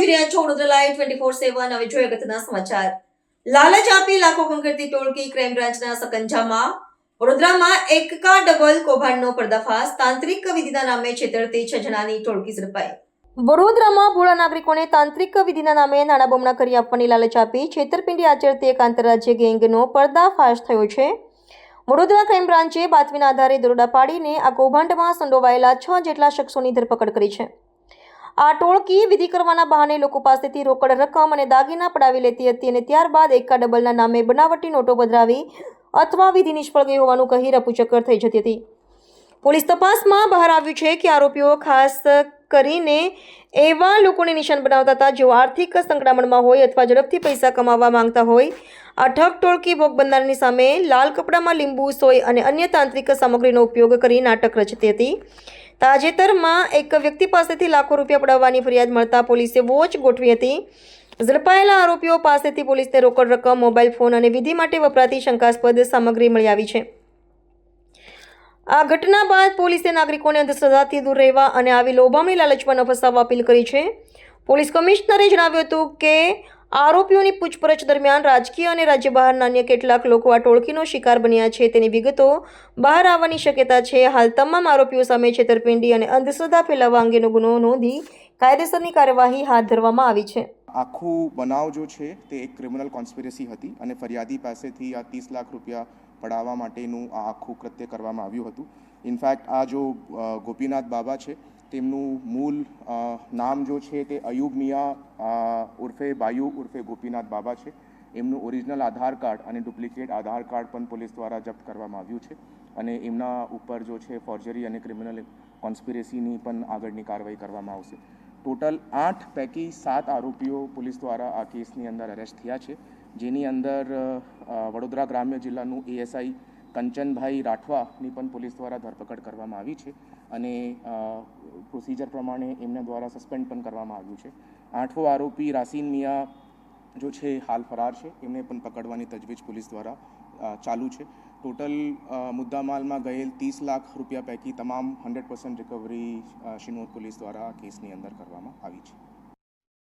જોઈ રહ્યા છો વડોદરા લાઈવ 24/7 હવે જોઈએ અગત્યના સમાચાર। લાલચ આપી લાખો ખંખેરતી ટોળકી ક્રાઇમ બ્રાન્ચના સકંજામાં। વડોદરામાં એકકા ડબલ કૌભાંડનો પર્દાફાશ। તાંત્રિક વિધિના નામે છેતરતી 6 જણાની ટોળકી ઝડપાઈ। વડોદરામાં ભોળા નાગરિકોને તાંત્રિક વિધિના નામે નાણાં બમણા કરી આપવાની લાલચ આપી છેતરપિંડી આચરતી એક આંતરરાજ્ય ગેંગનો પર્દાફાશ થયો છે। વડોદરા ક્રાઇમ બ્રાન્ચે બાતમીના આધારે દરોડા પાડીને આ કૌભાંડમાં સંડોવાયેલા 6 જેટલા શખ્સોની ધરપકડ કરી છે। આ ટોળકી વિધિ કરવાના બહાને લોકો પાસેથી રોકડ રકમ અને દાગીના પડાવી લેતી હતી અને ત્યારબાદ એકા ડબલના નામે બનાવટી નોટો પધરાવી અથવા વિધિ નિષ્ફળ ગઈ હોવાનું કહી રફુચક્કર થઈ જતી હતી। પોલીસ તપાસમાં બહાર આવ્યું છે કે આરોપીઓ ખાસ કરીને એવા લોકોને નિશાન બનાવતા હતા જેઓ આર્થિક સંકળામણમાં હોય અથવા ઝડપથી પૈસા કમાવવા માંગતા હોય। આ ઠગ ટોળકી ભોગ બનનારની સામે લાલ કપડામાં લીંબુ સોય અને અન્ય તાંત્રિક સામગ્રીનો ઉપયોગ કરી નાટક રચતી હતી। તાજેતરમાં એક વ્યક્તિ પાસેથી લાખો રૂપિયા પડાવવાની ફરિયાદ મળતા પોલીસે વોચ ગોઠવી હતી। ઝડપાયેલા આરોપીઓ પાસેથી પોલીસને રોકડ રકમ, મોબાઈલ ફોન અને વિધિ માટે વપરાતી શંકાસ્પદ સામગ્રી મળી આવી છે। આ ઘટના બાદ પોલીસે નાગરિકોને અંધશ્રદ્ધાથી દૂર રહેવા અને આવી લોભામણી લાલચમાં ન ફસાવવા અપીલ કરી છે। પોલીસ કમિશનરે જણાવ્યું હતું કે આરોપીઓની પૂછપરછ દરમિયાન રાજકીય અને રાજ્ય બહારના અન્ય કેટલાક લોકો આ ટોળકીનો શિકાર બન્યા છે તેની વિગતો બહાર આવવાની શક્યતા છે। હાલ તમામ આરોપીઓ સામે છેતરપિંડી અને અંધશ્રદ્ધા ફેલાવવા અંગેનો ગુનો નોંધી કાયદેસરની કાર્યવાહી હાથ ધરવામાં આવી છે। આખું બનાવ જો છે તે એક ક્રિમિનલ કોન્સ્પિરસી હતી અને ફરિયાદી પાસેથી આ 30 લાખ રૂપિયા પડાવવા માટેનું આ આખું કૃત્ય કરવામાં આવ્યું હતું। ઇનફેક્ટ આ જો ગોપીનાથ બાબા છે તેમનું મૂળ નામ જો છે તે અયુબ મિયા ઉર્ફે બાયુ ઉર્ફે ગોપીનાથ બાબા છે। એમનું ઓરિજિનલ આધાર કાર્ડ અને ડુપ્લિકેટ આધાર કાર્ડ પણ પોલીસ દ્વારા જપ્ત કરવામાં આવ્યું છે અને એમના ઉપર જો છે ફોર્જરી અને ક્રિમિનલ કોન્સ્પિરસીની પણ આગળની કાર્યવાહી કરવામાં આવશે। ટોટલ 8 પૈકી 7 આરોપીઓ પોલીસ દ્વારા આ કેસની અંદર અરેસ્ટ થયા છે, જેની અંદર વડોદરા ગ્રામ્ય જિલ્લાનું એએસઆઈ કંચનભાઈ રાઠવાની પણ પોલીસ દ્વારા ધરપકડ કરવામાં આવી છે અને પ્રોસિજર પ્રમાણે એમના દ્વારા સસ્પેન્ડ પણ કરવામાં આવ્યું છે। 8મો આરોપી રાસીન મિયા જો છે હાલ ફરાર છે, એમને પણ પકડવાની તજવીજ પોલીસ દ્વારા ચાલુ છે। ટોટલ મુદ્દામાલમાં ગયેલ 30 લાખ રૂપિયા પૈકી તમામ 100% રિકવરી શિનોર પોલીસ દ્વારા આ કેસની અંદર કરવામાં આવી છે।